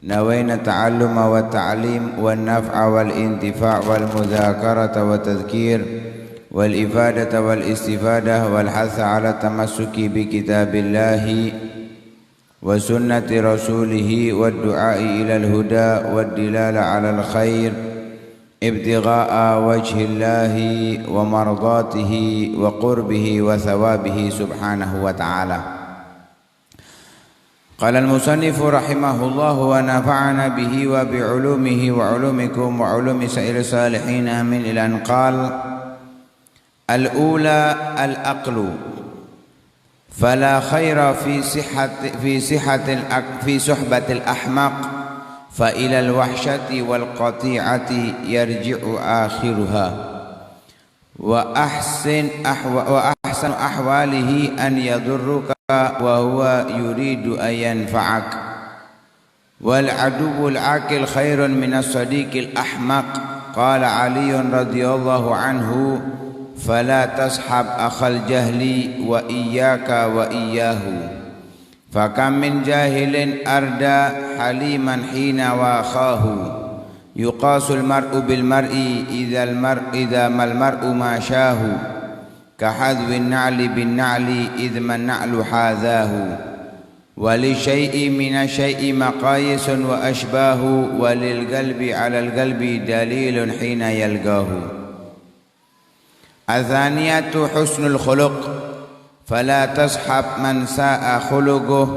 نوينا التعلم والتعليم والنفع والانتفاع والمذاكرة والتذكير والإفادة والاستفادة والحث على التمسك بكتاب الله وسنة رسوله والدعاء إلى الهدى والدلالة على الخير ابتغاء وجه الله ومرضاته وقربه وثوابه سبحانه وتعالى. قال المصنف رحمه الله ونفعنا به وبعلومه وعلومكم وعلوم سائر الصالحين آمين إلى أن قال: الأولى الأقل فلا خير في صحبة الأحمق فإلى الوحشة والقطيعة يرجع آخرها وأحسن أحواله أن يضرك وهو يريد أن ينفعك والعدو العاقل خير من الصديق الأحمق. قال علي رضي الله عنه: فلا تصحب أخا الجهل وإياك وإياه فكم من جاهل أردى حليما حين واخاه يقاس المرء بالمرء إذا ما المرء ما شاه كحذو النعل بالنعل إذ ما النعل حاذاه وللشيء من الشيء مقاييس وأشباه وللقلب على القلب دليل حين يلقاه. الثانية حسن الخلق فلا تصحب من ساء خلقه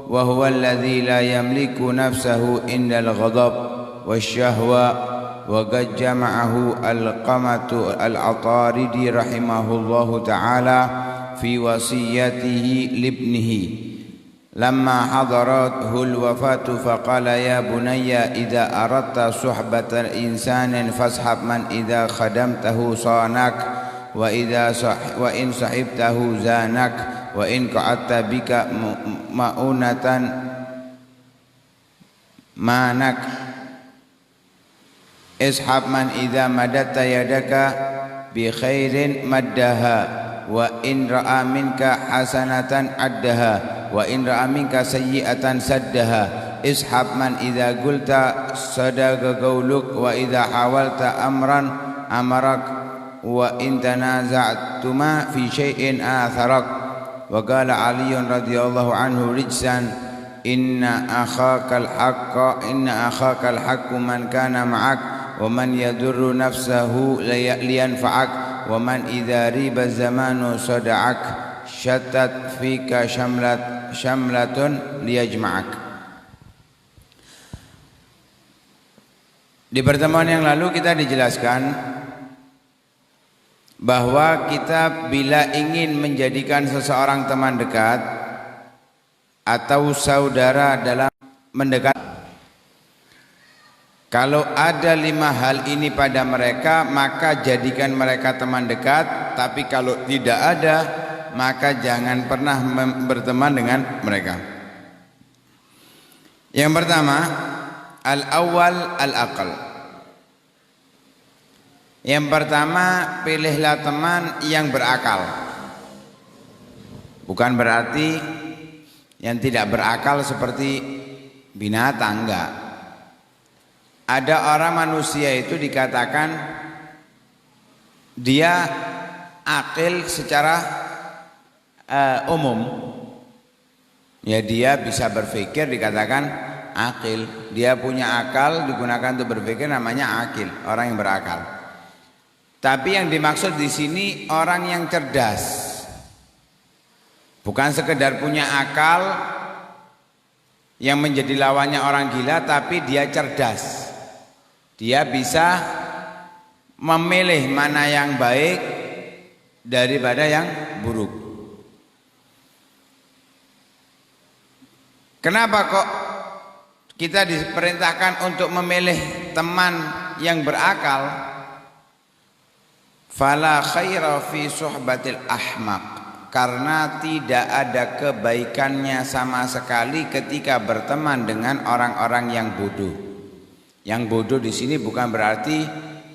وهو الذي لا يملك نفسه عند الغضب والشهوة وقد جمعه القمة العطاردي رحمه الله تعالى في وصيته لابنه لما حضرته الوفاة فقال: يا بني إذا أردت صحبة إنسان فاصحب من إذا خدمته صانك وإن صحبته زانك وإن قعدت بك مؤونة مانك اصحب من إذا مددت يدك بخير مدها وإن رأى منك حسنة عدها وإن رأى منك سيئة سدها اصحب من إذا قلت صدق قولك وإذا حاولت أمرا أمرك وإن تنازعتما في شيء آثرك. وقال علي رضي الله عنه رجسا: إن أخاك الحق من كان معك ومن يضر نفسه لينفعك ومن إذا ريب الزمان صدعك شتت فيك شملة ليجمعك. Di pertemuan yang lalu kita dijelaskan bahwa kita bila ingin menjadikan seseorang teman dekat atau saudara dalam mendekat, kalau ada 5 hal ini pada mereka maka jadikan mereka teman dekat, tapi kalau tidak ada maka jangan pernah berteman dengan mereka. Yang pertama, al-awwal al-aql. Yang pertama, pilihlah teman yang berakal. Bukan berarti yang tidak berakal seperti binatang, enggak. Ada orang manusia itu dikatakan dia akil secara umum. Ya, dia bisa berpikir dikatakan akil. Dia punya akal digunakan untuk berpikir, namanya akil, orang yang berakal. Tapi yang dimaksud di sini orang yang cerdas. Bukan sekedar punya akal yang menjadi lawannya orang gila, tapi dia cerdas. Dia bisa memilih mana yang baik daripada yang buruk. Kenapa kok kita diperintahkan untuk memilih teman yang berakal? Fala khaira fi suhbatil ahmaq, karena tidak ada kebaikannya sama sekali ketika berteman dengan orang-orang yang bodoh. Yang bodoh di sini bukan berarti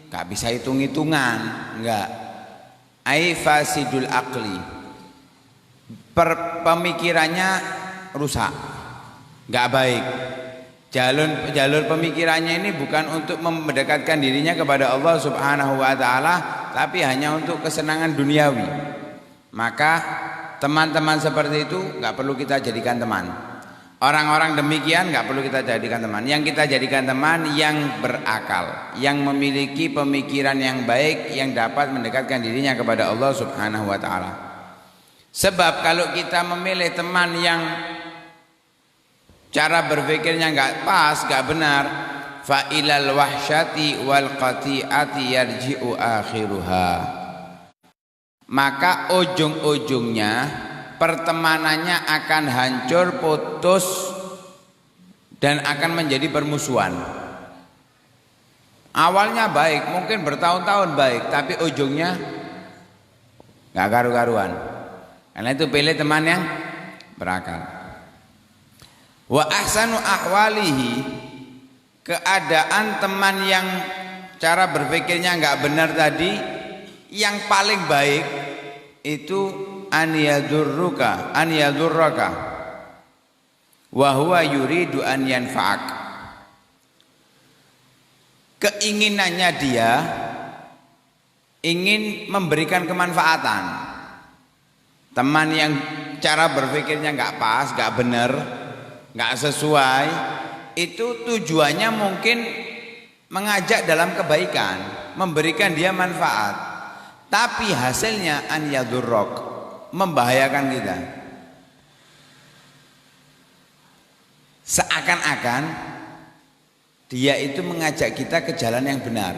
gak bisa hitung-hitungan, enggak. Ai fasidul aqli, pemikirannya rusak, gak baik. Jalur pemikirannya ini bukan untuk mendekatkan dirinya kepada Allah Subhanahu wa taala, tapi hanya untuk kesenangan duniawi. Maka teman-teman seperti itu nggak perlu kita jadikan teman. Orang-orang demikian nggak perlu kita jadikan teman. Yang kita jadikan teman yang berakal, yang memiliki pemikiran yang baik, yang dapat mendekatkan dirinya kepada Allah Subhanahu wa taala. Sebab kalau kita memilih teman yang cara berpikirnya nggak pas, nggak benar, fa ilal wahsyati wal qati'ati yarji'u akhiruha. Maka ujung-ujungnya pertemanannya akan hancur, putus, dan akan menjadi permusuhan. Awalnya baik, mungkin bertahun-tahun baik, tapi ujungnya nggak karu-karuan. Karena itu pilih teman yang berakal. Wa ahsanu ahwalihi, keadaan teman yang cara berpikirnya enggak benar tadi, yang paling baik itu an yadurraka wa huwa yuridu an yanfa'ak. Keinginannya dia ingin memberikan kemanfaatan. Teman yang cara berpikirnya enggak pas, enggak benar, nggak sesuai, itu tujuannya mungkin mengajak dalam kebaikan, memberikan dia manfaat, tapi hasilnya an yadurrok, membahayakan kita. Seakan-akan dia itu mengajak kita ke jalan yang benar,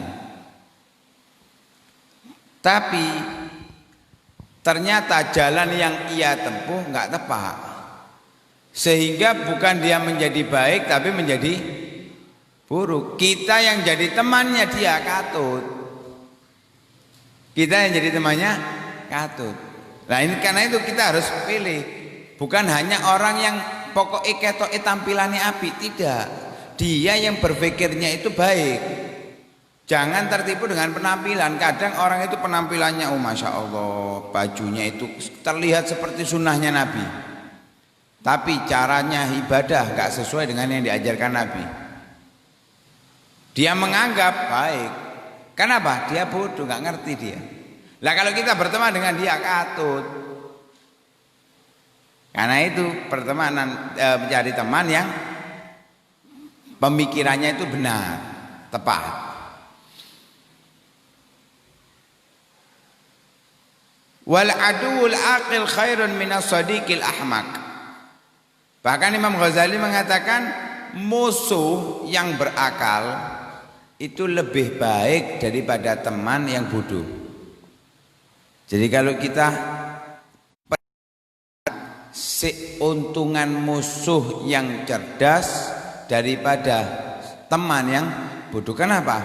tapi ternyata jalan yang ia tempuh nggak tepat. Sehingga bukan dia menjadi baik tapi menjadi buruk. Kita yang jadi temannya dia katut. Kita yang jadi temannya katut. Nah ini karena itu kita harus pilih. Bukan hanya orang yang pokoknya ketoke tampilannya api, tidak. Dia yang berpikirnya itu baik. Jangan tertipu dengan penampilan. Kadang orang itu penampilannya, oh masya Allah, bajunya itu terlihat seperti sunnahnya Nabi. Tapi caranya ibadah gak sesuai dengan yang diajarkan Nabi. Dia menganggap baik. Kenapa? Dia bodoh, gak ngerti dia. Lah kalau kita berteman dengan dia katut. Karena itu pertemanan mencari teman yang pemikirannya itu benar, tepat. Wal aduul aqil khairun minas sadiqil ahmak. Bahkan Imam Ghazali mengatakan musuh yang berakal itu lebih baik daripada teman yang bodoh. Jadi kalau kita seuntungan musuh yang cerdas daripada teman yang bodoh. Kenapa?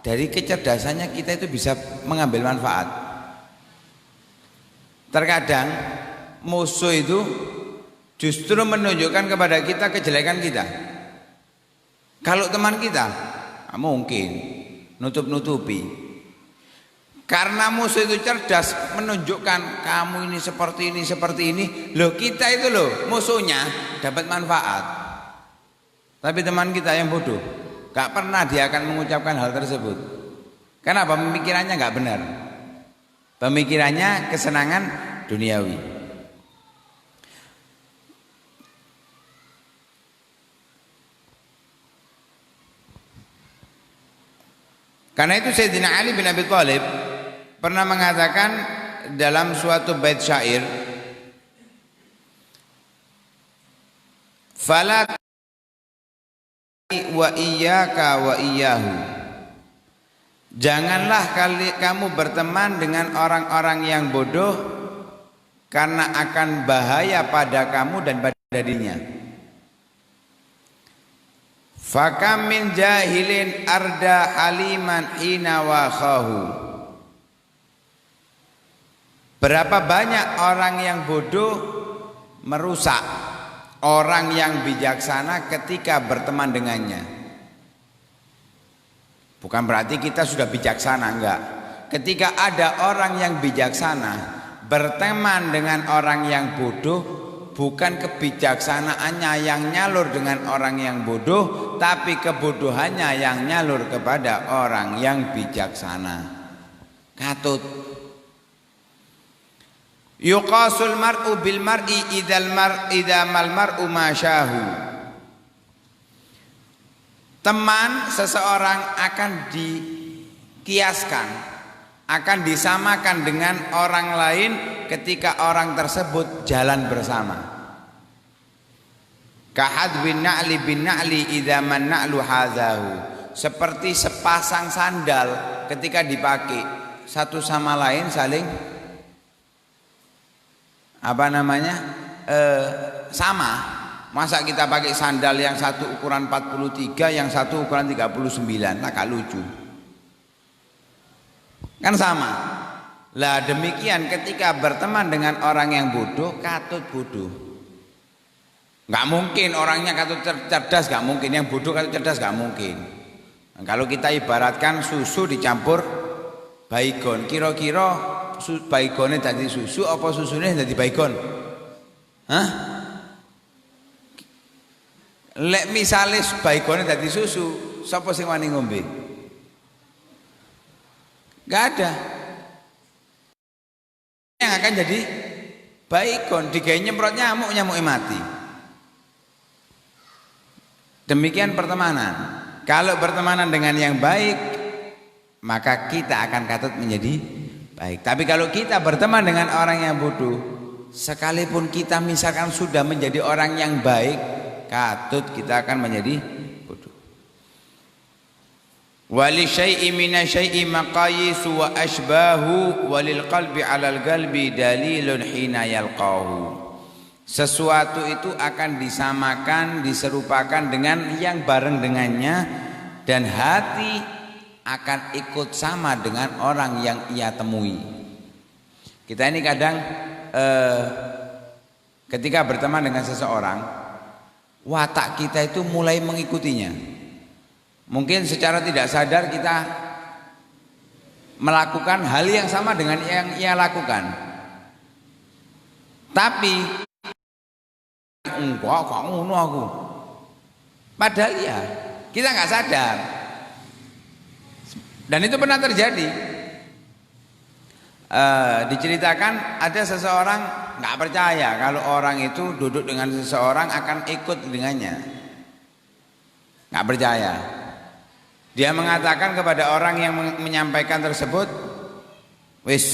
Dari kecerdasannya kita itu bisa mengambil manfaat. Terkadang musuh itu justru menunjukkan kepada kita kejelekan kita. Kalau teman kita mungkin nutup-nutupi. Karena musuh itu cerdas menunjukkan kamu ini seperti ini. Loh kita itu loh musuhnya dapat manfaat. Tapi teman kita yang bodoh, gak pernah dia akan mengucapkan hal tersebut. Kenapa? Pemikirannya gak benar. Pemikirannya kesenangan duniawi. Karena itu Sayyidina Ali bin Abi Thalib pernah mengatakan dalam suatu bait syair, fala wa iyyaka wa iyyahu, janganlah kamu berteman dengan orang-orang yang bodoh, karena akan bahaya pada kamu dan pada dirinya. Fakam min jahilin arda haliman hina wakhahu. Berapa banyak orang yang bodoh merusak orang yang bijaksana ketika berteman dengannya. Bukan berarti kita sudah bijaksana, enggak. Ketika ada orang yang bijaksana berteman dengan orang yang bodoh, bukan kebijaksanaannya yang nyalur dengan orang yang bodoh, tapi kebodohannya yang nyalur kepada orang yang bijaksana. Katut. Yuqasul mar'u bil mar'i idza mal mar'u masyahu. Teman seseorang akan dikiaskan, akan disamakan dengan orang lain ketika orang tersebut jalan bersama. Kahad bin na'li idza man na'lu hazahu. Seperti sepasang sandal ketika dipakai satu sama lain saling sama. Masa kita pakai sandal yang satu ukuran 43, yang satu ukuran 39, agak lucu. Kan sama. Lah demikian ketika berteman dengan orang yang bodoh, katut bodoh. Nggak mungkin orangnya katut cerdas, nggak mungkin. Yang bodoh katut cerdas, nggak mungkin. Nah, kalau kita ibaratkan susu dicampur baygon, kira-kira baygonnya jadi susu apa susunya jadi baygon? Hah? Lek misalnya baygonnya jadi susu, siapa sing wani ngombe? Gak ada. Yang akan jadi baygon, digawe nyemprot nyamuk, nyamuknya mati. Demikian pertemanan. Kalau bertemanan dengan yang baik, maka kita akan katut menjadi baik. Tapi kalau kita berteman dengan orang yang bodoh, sekalipun kita misalkan sudah menjadi orang yang baik, katut kita akan menjadi bodoh. Wali syai'i mina syai'i maqayisu wa ashbahu walil qalbi 'alal qalbi dalilun hina yalqahu. Sesuatu itu akan disamakan, diserupakan dengan yang bareng dengannya, dan hati akan ikut sama dengan orang yang ia temui. Kita ini kadang ketika berteman dengan seseorang, watak kita itu mulai mengikutinya. Mungkin secara tidak sadar kita melakukan hal yang sama dengan yang ia lakukan. Tapi enggak, kok ngono aku. Padahal ya kita nggak sadar. Dan itu pernah terjadi. Diceritakan ada seseorang nggak percaya kalau orang itu duduk dengan seseorang akan ikut dengannya. Nggak percaya. Dia mengatakan kepada orang yang menyampaikan tersebut, wis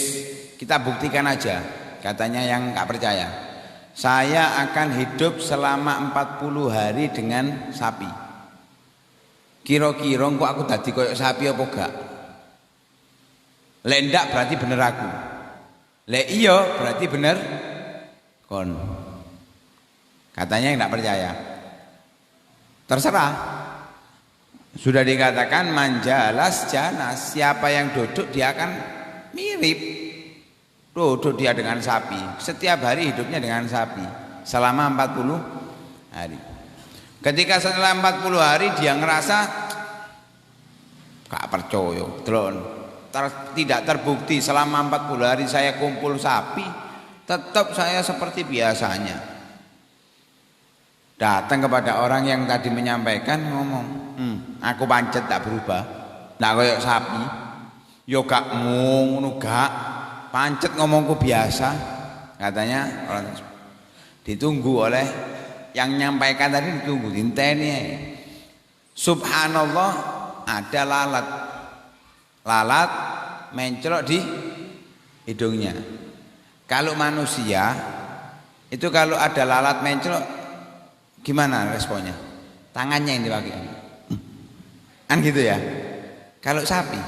kita buktikan aja. Katanya yang nggak percaya, saya akan hidup selama 40 hari dengan sapi. Kira-kira kok aku dadi koyo sapi apa gak? Lek ndak berarti bener aku. Lek iya berarti bener kon. Katanya yang nggak percaya. Terserah. Sudah dikatakan manjalas janas, siapa yang duduk dia akan mirip. Duduk dia dengan sapi, setiap hari hidupnya dengan sapi selama 40 hari. Ketika setelah 40 hari dia ngerasa gak percaya, tidak terbukti selama 40 hari saya kumpul sapi, tetap saya seperti biasanya. Datang kepada orang yang tadi menyampaikan, ngomong, aku pancet tak berubah, nak kayak sapi, yo gak ngono gak, pancet ngomongku biasa. Katanya orang ditunggu oleh yang menyampaikan tadi, ditunggu dinteni. Subhanallah, ada lalat mencelok di hidungnya. Kalau manusia itu kalau ada lalat mencelok, gimana responnya? Tangannya yang dipakai. Kan gitu ya. Kalau sapi,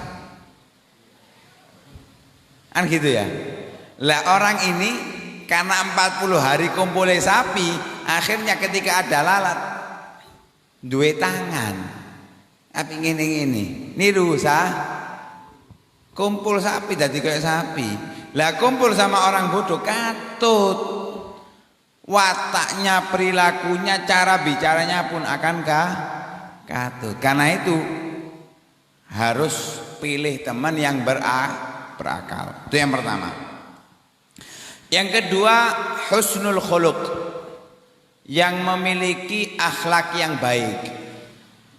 kan gitu ya. Lah orang ini karena 40 hari kumpulnya sapi, akhirnya ketika ada lalat, duwe tangan. Tapi ngene-ngene, niru kumpul sapi dadi kayak sapi. Lah kumpul sama orang bodoh katut. Wataknya, perilakunya, cara bicaranya pun akan katut. Karena itu harus pilih teman yang berakal. Itu yang pertama. Yang kedua, husnul khuluq. yang memiliki akhlak yang baik.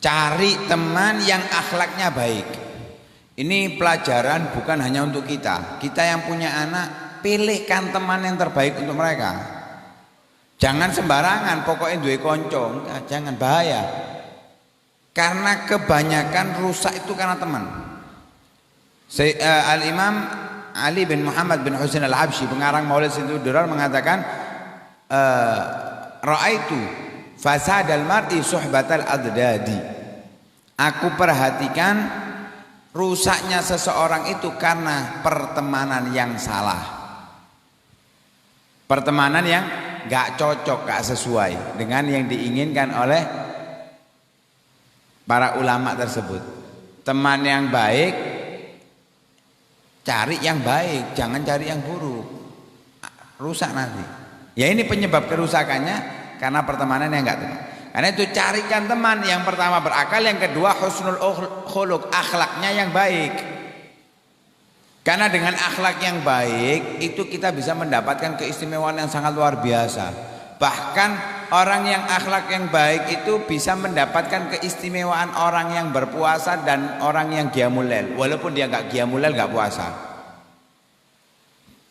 Cari teman yang akhlaknya baik. Ini pelajaran bukan hanya untuk kita. Kita yang punya anak, pilihkan teman yang terbaik untuk mereka. Jangan sembarangan, pokoknya duwe konco, jangan, bahaya. Karena kebanyakan rusak itu karena teman. Al-Imam Ali bin Muhammad bin Husain al-Habsyi, pengarang Maulid Sintu Durar, mengatakan ra'aitu fasadal mar'i suhbatal adadi. Aku perhatikan rusaknya seseorang itu karena pertemanan yang salah. Pertemanan yang gak cocok, gak sesuai dengan yang diinginkan oleh para ulama tersebut. Teman yang baik, cari yang baik, jangan cari yang buruk. Rusak nanti. Ya ini penyebab kerusakannya karena pertemanan yang enggak tepat. Karena itu carikan teman yang pertama berakal, yang kedua husnul khuluq, akhlaknya yang baik. Karena dengan akhlak yang baik itu kita bisa mendapatkan keistimewaan yang sangat luar biasa. Bahkan orang yang akhlak yang baik itu bisa mendapatkan keistimewaan orang yang berpuasa dan orang yang qiyamul lail. Walaupun dia enggak qiyamul lail, enggak puasa.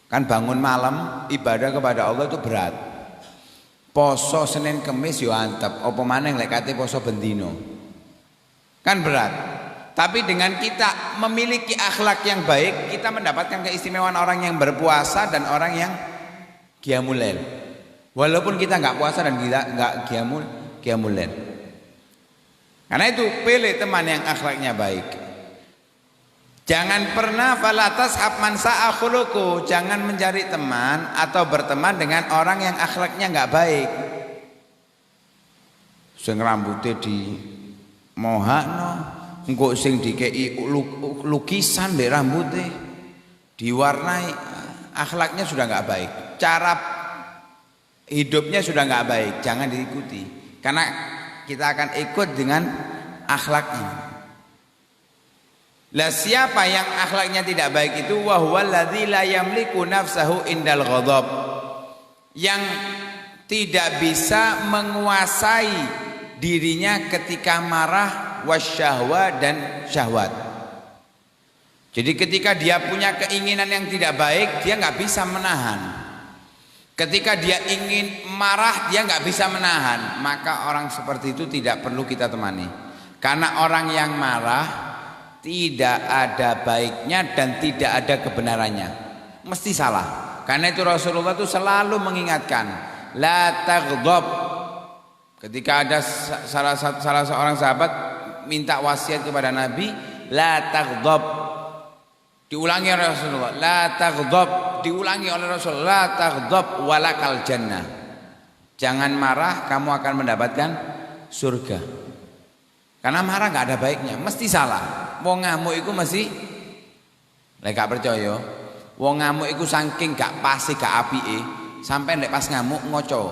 Kan bangun malam ibadah kepada Allah itu berat. Poso Senin Kemis yo antep, apa maneh lek kate poso bendino. Kan berat. Tapi dengan kita memiliki akhlak yang baik, kita mendapatkan keistimewaan orang yang berpuasa dan orang yang qiyamul lail. Walaupun kita enggak puasa dan kita enggak qiyamul lail. Karena itu pilih teman yang akhlaknya baik. Jangan pernah falatas man sa'a khuluquhu, jangan mencari teman atau berteman dengan orang yang akhlaknya enggak baik. Sing rambutnya di mohakno, engko sing dikei lukisan mbek rambutnya diwarnai, akhlaknya sudah enggak baik. Cara hidupnya sudah enggak baik, jangan diikuti. Karena kita akan ikut dengan akhlaknya. Lah siapa yang akhlaknya tidak baik itu wa huwal ladzi la yamliku nafsahu indal ghadab, yang tidak bisa menguasai dirinya ketika marah, wasyahwa dan syahwat. Jadi ketika dia punya keinginan yang tidak baik, dia nggak bisa menahan. Ketika dia ingin marah, dia nggak bisa menahan. Maka orang seperti itu tidak perlu kita temani. Karena orang yang marah tidak ada baiknya dan tidak ada kebenarannya, mesti salah. Karena itu Rasulullah itu selalu mengingatkan, la taghdab. Ketika ada salah seorang sahabat minta wasiat kepada Nabi, la taghdab. Diulangi oleh Rasulullah, la taghdab. Diulangi oleh Rasulullah, la taghdab walakal jannah. Jangan marah, kamu akan mendapatkan surga. Karena marah nggak ada baiknya, mesti salah. Wong ngamuk iku mesti, lek gak percaya, wong ngamuk iku saking gak pasti gak apike, sampai lek pas ngamuk ngoco,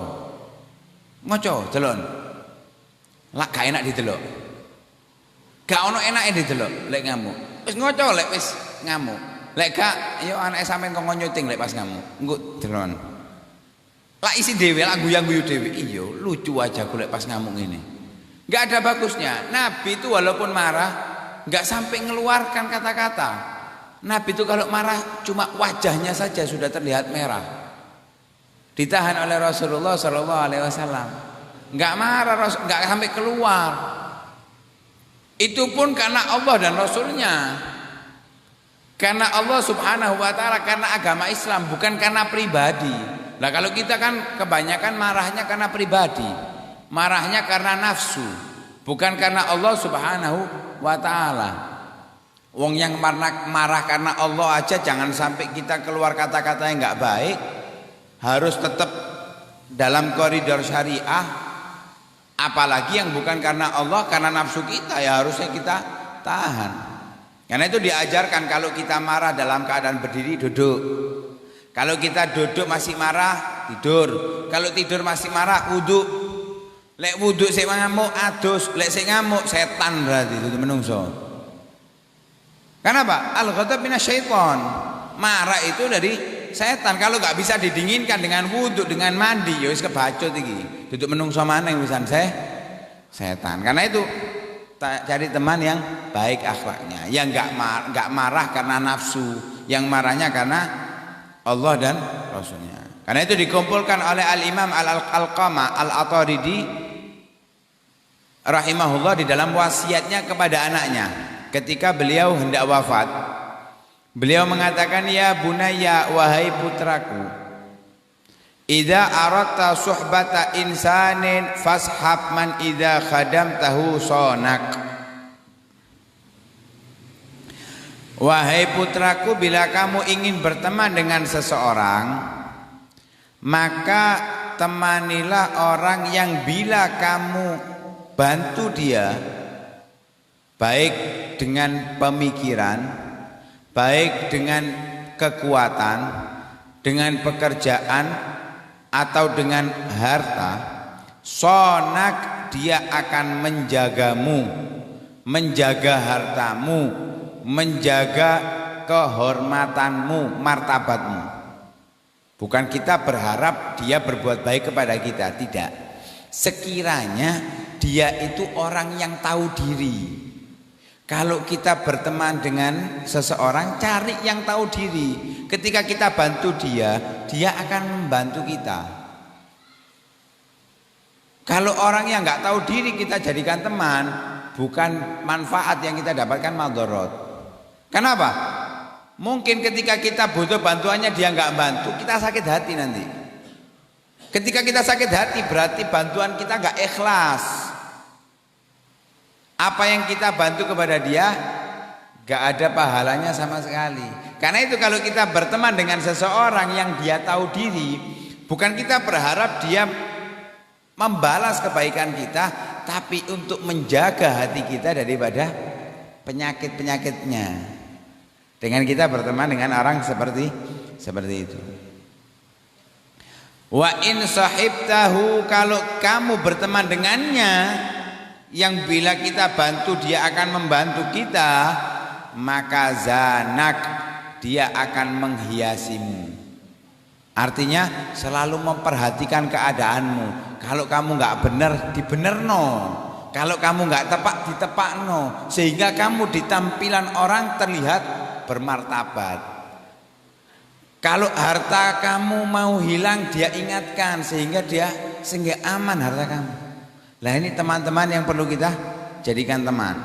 delon. Lak gak enak didelok. Gak ono enake didelok lek ngamuk. Wis ngoco lek wis ngamuk. Lek gak, yo anake sampean kok nyuting lek pas ngamuk. Engko delon. Lak isi dhewe, lak guyang-guyu dhewe. Iya, lucu aja aku lek pas ngamuk ngene. Gak ada bagusnya. Nabi itu walaupun marah gak sampai ngeluarkan kata-kata. Nabi itu kalau marah cuma wajahnya saja sudah terlihat merah. Ditahan oleh Rasulullah SAW. Gak marah, gak sampai keluar. Itu pun karena Allah dan Rasulnya. Karena Allah Subhanahu wa ta'ala, karena agama Islam, bukan karena pribadi. Nah kalau kita kan kebanyakan marahnya karena pribadi. Marahnya karena nafsu, bukan karena Allah Subhanahu wa ta'ala. Wong yang marah karena Allah aja jangan sampai kita keluar kata-kata yang enggak baik. Harus tetap dalam koridor syariah. Apalagi yang bukan karena Allah, karena nafsu kita, ya harusnya kita tahan. Karena itu diajarkan kalau kita marah dalam keadaan berdiri, duduk. Kalau kita duduk masih marah, tidur. Kalau tidur masih marah, wudhu. Lek wudhu sik ngamuk adus, lek sik ngamuk setan berarti itu menungso. Kenapa? Al-ghadab minasyaiton. Marah itu dari setan kalau nggak bisa didinginkan dengan wudhu, dengan mandi, ya wis kebacut iki. Duduk menungso maneh wisan setan. Karena itu cari teman yang baik akhlaknya, yang nggak marah karena nafsu, yang marahnya karena Allah dan Rasulnya. Karena itu dikumpulkan oleh Al-Imam Al-Alqamah Al-Ataridi rahimahullah di dalam wasiatnya kepada anaknya ketika beliau hendak wafat. Beliau mengatakan, ya bunayya, wahai putraku, idza aradta suhbata insanin fashab man idza khadamtahu sonak. Wahai putraku, bila kamu ingin berteman dengan seseorang, maka temanilah orang yang bila kamu bantu dia, baik dengan pemikiran, baik dengan kekuatan, dengan pekerjaan, atau dengan harta, sonak, dia akan menjagamu, menjaga hartamu, menjaga kehormatanmu, martabatmu. Bukan kita berharap dia berbuat baik kepada kita, tidak. Sekiranya dia itu orang yang tahu diri. Kalau kita berteman dengan seseorang, cari yang tahu diri. Ketika kita bantu dia, dia akan membantu kita. Kalau orang yang nggak tahu diri kita jadikan teman, bukan manfaat yang kita dapatkan, madorot. Kenapa? Mungkin ketika kita butuh bantuannya dia nggak bantu, kita sakit hati nanti. Ketika kita sakit hati berarti bantuan kita nggak ikhlas. Apa yang kita bantu kepada dia gak ada pahalanya sama sekali. Karena itu kalau kita berteman dengan seseorang yang dia tahu diri, bukan kita berharap dia membalas kebaikan kita, tapi untuk menjaga hati kita daripada penyakit-penyakitnya. Dengan kita berteman dengan orang seperti itu. Wa in sahibtahu, kalau kamu berteman dengannya, yang bila kita bantu dia akan membantu kita, maka zanak, dia akan menghiasimu. Artinya selalu memperhatikan keadaanmu. Kalau kamu nggak benar, dibenerno. Kalau kamu nggak tepat, ditepakno. Sehingga kamu di tampilan orang terlihat bermartabat. Kalau harta kamu mau hilang, dia ingatkan sehingga aman harta kamu. Nah ini teman-teman yang perlu kita jadikan teman.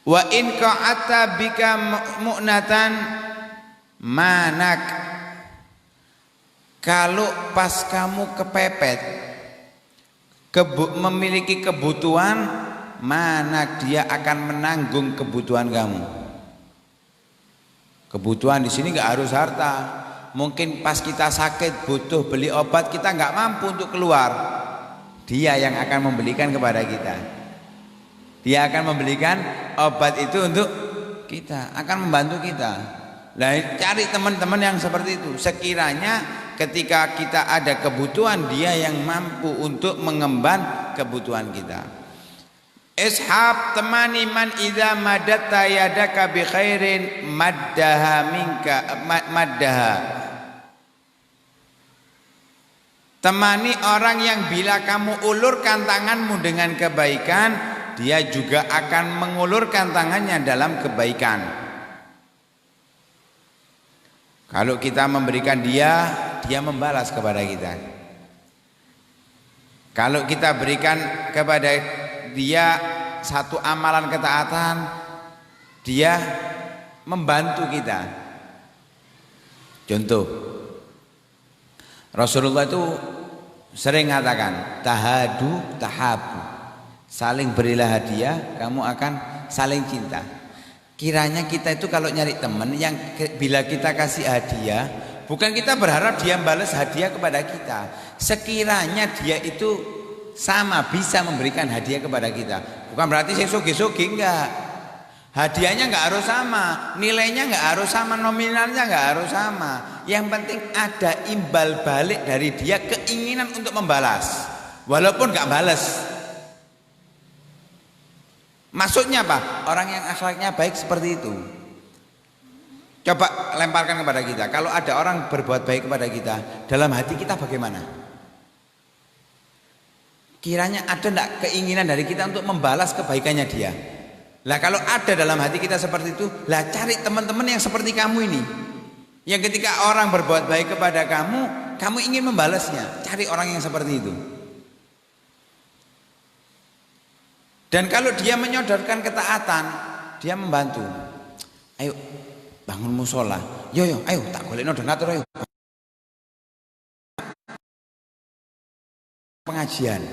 Wa in qa'ata bika mu'natan manak, kalau pas kamu kepepet memiliki kebutuhan, manak, dia akan menanggung kebutuhan kamu. Kebutuhan di sini nggak harus harta. Mungkin pas kita sakit butuh beli obat, kita nggak mampu untuk keluar, dia yang akan membelikan kepada kita. Dia akan membelikan obat itu untuk kita, akan membantu kita. Nah, cari teman-teman yang seperti itu. Sekiranya ketika kita ada kebutuhan, dia yang mampu untuk mengemban kebutuhan kita. Ishab, temani man idza madatta yadaka bi khairin maddaha minka maddaha. Temani orang yang bila kamu ulurkan tanganmu dengan kebaikan, dia juga akan mengulurkan tangannya dalam kebaikan. Kalau kita memberikan dia membalas kepada kita. Kalau kita berikan kepada dia satu amalan ketaatan, dia membantu kita. Contoh, Rasulullah itu sering mengatakan tahadu tahabu, saling berilah hadiah, kamu akan saling cinta. Kiranya kita itu kalau nyari teman yang bila kita kasih hadiah, bukan kita berharap dia balas hadiah kepada kita. Sekiranya dia itu sama bisa memberikan hadiah kepada kita, bukan berarti saya sogi-sogi, enggak. Hadiahnya enggak harus sama, nilainya enggak harus sama, nominalnya enggak harus sama. Yang penting ada imbal balik dari dia, keinginan untuk membalas, walaupun enggak balas. Maksudnya apa? Orang yang akhlaknya baik seperti itu. Coba lemparkan kepada kita. Kalau ada orang berbuat baik kepada kita, dalam hati kita bagaimana? Kiranya ada enggak keinginan dari kita untuk membalas kebaikannya dia? Lah kalau ada dalam hati kita seperti itu, lah cari teman-teman yang seperti kamu ini. Yang ketika orang berbuat baik kepada kamu, kamu ingin membalasnya. Cari orang yang seperti itu. Dan kalau dia menyodorkan ketaatan, dia membantu. Ayo bangun musola, yo ayo tak golekno donatur ayo. Pengajian,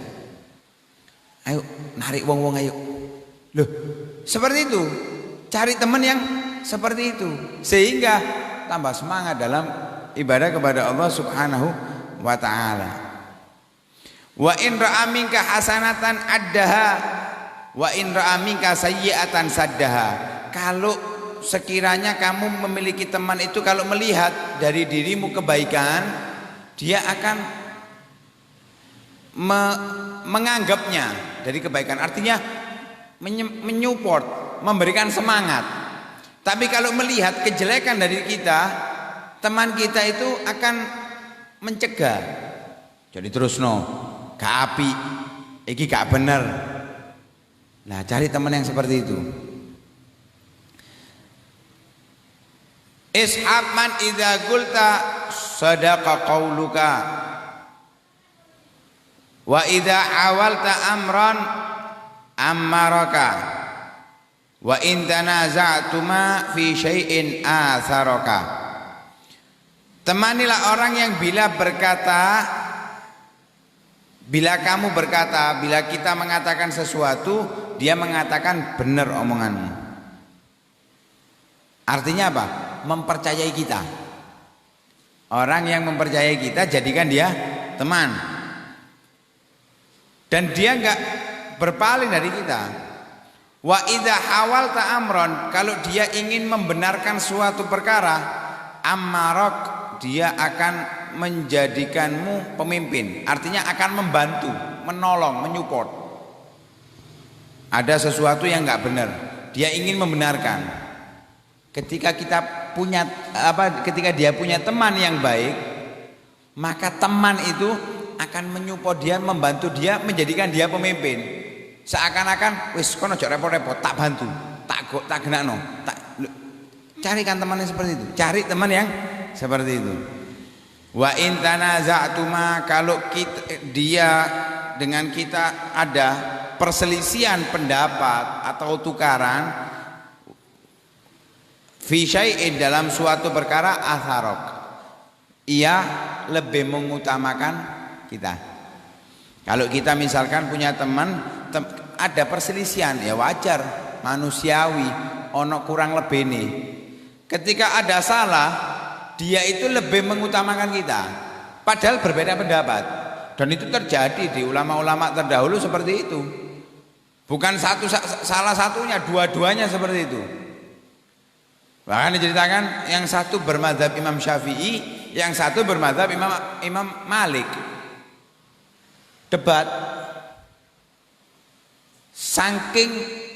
ayo narik wong-wong ayo. Loh, seperti itu. Cari teman yang seperti itu, sehingga tambah semangat dalam ibadah kepada Allah Subhanahu wa taala. Wa in ra'a minka hasanatan addaha wa in ra'a minka sayyi'atan saddaha. Kalau sekiranya kamu memiliki teman itu, kalau melihat dari dirimu kebaikan, dia akan menganggapnya dari kebaikan, artinya menyupport, memberikan semangat. Tapi kalau melihat kejelekan dari kita, teman kita itu akan mencegah. Jadi terus gak api, iki gak bener. Nah, cari teman yang seperti itu. Ishab man idza qulta sadaqa qauluka wa idza awalta amran ammaraka wa in tanaza'tuma fi syai'in atharaka. Temanilah orang yang bila kamu berkata, bila kita mengatakan sesuatu, dia mengatakan benar omonganmu. Artinya apa? Mempercayai kita. Orang yang mempercayai kita, jadikan dia teman. Dan dia enggak berpaling dari kita. Wa idza hawalta amron, kalau dia ingin membenarkan suatu perkara, ammarok, dia akan menjadikanmu pemimpin. Artinya akan membantu, menolong, menyupport. Ada sesuatu yang enggak benar, dia ingin membenarkan. Ketika ketika dia punya teman yang baik, maka teman itu akan menyupport dia, membantu dia, menjadikan dia pemimpin. Seakan-akan wis kono aja repot-repot, tak bantu, tak genakno. Carikan teman yang seperti itu. Cari teman yang seperti itu. Wa in tanaza'tuma, kalau dia dengan kita ada perselisihan pendapat atau tukaran, fi syai'in, dalam suatu perkara, atharok, ia lebih mengutamakan kita. Kalau kita misalkan punya teman ada perselisihan, ya wajar, manusiawi, ono kurang lebih nih. Ketika ada salah, dia itu lebih mengutamakan kita, padahal berbeda pendapat. Dan itu terjadi di ulama-ulama terdahulu seperti itu. Bukan salah satunya, dua-duanya seperti itu. Bahkan diceritakan yang satu bermadzhab Imam Syafi'i, yang satu bermadzhab Imam Malik. Debat. Saking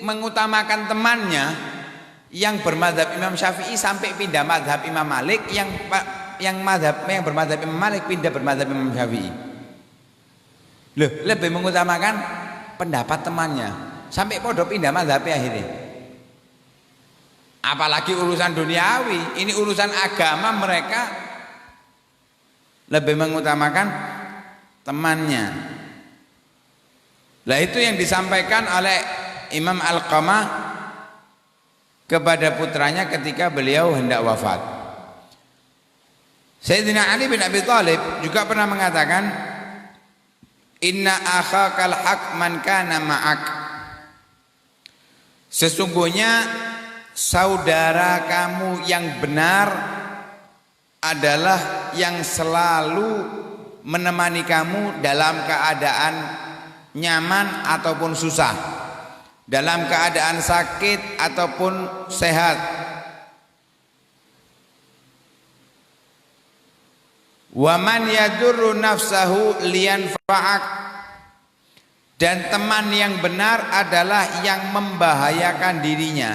mengutamakan temannya, yang bermadzhab Imam Syafi'i sampai pindah madzhab Imam Malik, yang bermadzhab Imam Malik pindah bermadzhab Imam Syafi'i. Loh, lebih mengutamakan pendapat temannya, sampai podo pindah madzhabnya akhirnya. Apalagi urusan duniawi, ini urusan agama, mereka lebih mengutamakan temannya. Lah itu yang disampaikan oleh Imam Alqamah kepada putranya ketika beliau hendak wafat. Sayyidina Ali bin Abi Thalib juga pernah mengatakan, inna akhakal haq man kana ma'ak. Sesungguhnya saudara kamu yang benar adalah yang selalu menemani kamu dalam keadaan nyaman ataupun susah, dalam keadaan sakit ataupun sehat. Wa man yadurru nafsahu liyanfa'ak, dan teman yang benar adalah yang membahayakan dirinya,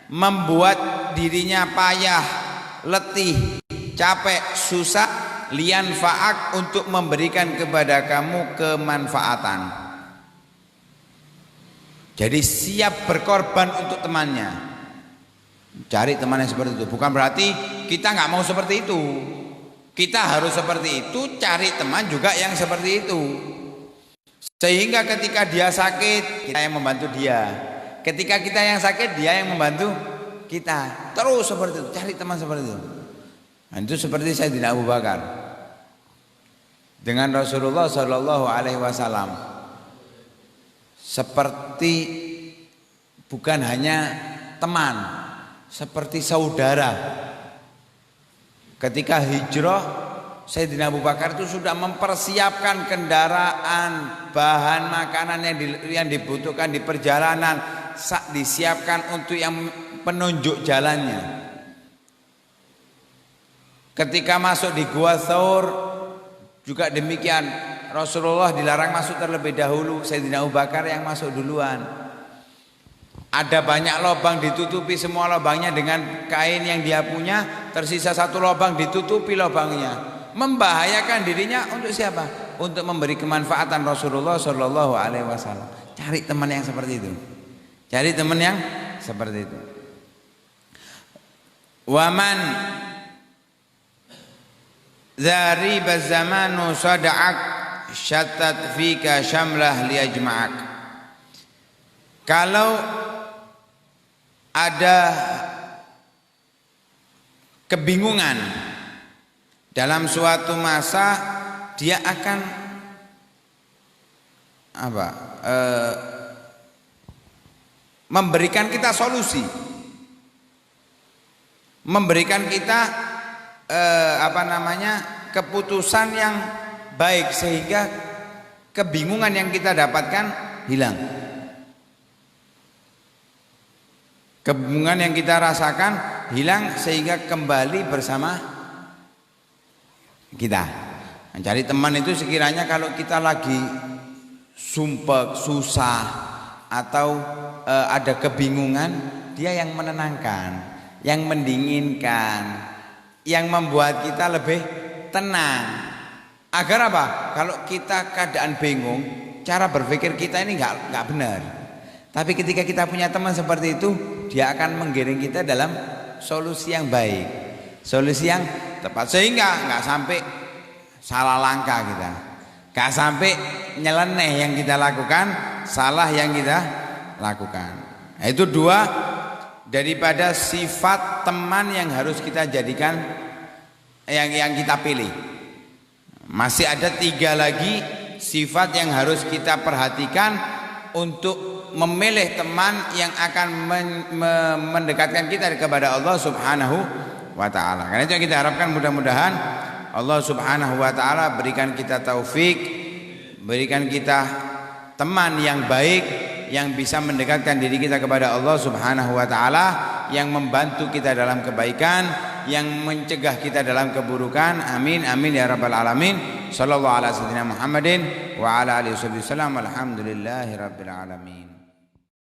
membuat dirinya payah letih, capek, susah, lian faak untuk memberikan kepada kamu kemanfaatan. Jadi siap berkorban untuk temannya. Cari teman yang seperti itu. Bukan berarti kita nggak mau seperti itu. Kita harus seperti itu. Cari teman juga yang seperti itu. Sehingga ketika dia sakit, kita yang membantu dia. Ketika kita yang sakit, dia yang membantu kita. Terus seperti itu. Cari teman seperti itu. Nah, itu seperti Sayyidina Abu Bakar dengan Rasulullah Shallallahu Alaihi Wasallam, seperti bukan hanya teman, seperti saudara. Ketika hijrah, Sayyidina Abu Bakar itu sudah mempersiapkan kendaraan, bahan makanan yang dibutuhkan di perjalanan, disiapkan untuk yang penunjuk jalannya. Ketika masuk di Gua Thaur juga demikian, Rasulullah dilarang masuk terlebih dahulu, Sayyidina Abu Bakar yang masuk duluan. Ada banyak lubang, ditutupi semua lubangnya dengan kain yang dia punya, tersisa satu lubang, ditutupi lubangnya. Membahayakan dirinya untuk siapa? Untuk memberi kemanfaatan Rasulullah Shallallahu Alaihi Wasallam. Cari teman yang seperti itu. Cari teman yang seperti itu. Waman Zari bazamanu sada'ak syatat fika syamlah liyajma'ak. Kalau ada kebingungan dalam suatu masa, dia akan memberikan kita solusi, memberikan kita keputusan yang baik, sehingga kebingungan yang kita dapatkan hilang, kebingungan yang kita rasakan hilang, sehingga kembali bersama kita. Mencari teman itu sekiranya kalau kita lagi sumpek, susah, atau ada kebingungan, dia yang menenangkan, yang mendinginkan, yang membuat kita lebih tenang. Agar apa? Kalau kita keadaan bingung, cara berpikir kita ini nggak benar. Tapi ketika kita punya teman seperti itu, dia akan menggiring kita dalam solusi yang baik, solusi yang tepat, sehingga nggak sampai salah langkah kita, nggak sampai nyeleneh yang kita lakukan, salah yang kita lakukan. Nah, itu dua daripada sifat teman yang harus kita jadikan, yang kita pilih. Masih ada 3 lagi sifat yang harus kita perhatikan untuk memilih teman yang akan mendekatkan kita kepada Allah Subhanahu wa Ta'ala. Karena itu yang kita harapkan, mudah-mudahan Allah Subhanahu wa Ta'ala berikan kita taufik, berikan kita teman yang baik, yang bisa mendekatkan diri kita kepada Allah Subhanahu wa Ta'ala, yang membantu kita dalam kebaikan, yang mencegah kita dalam keburukan. Amin amin ya rabbal alamin. Sallallahu ala sayyidina Muhammadin wa ala alihi wasallam. Alhamdulillahi rabbil alamin.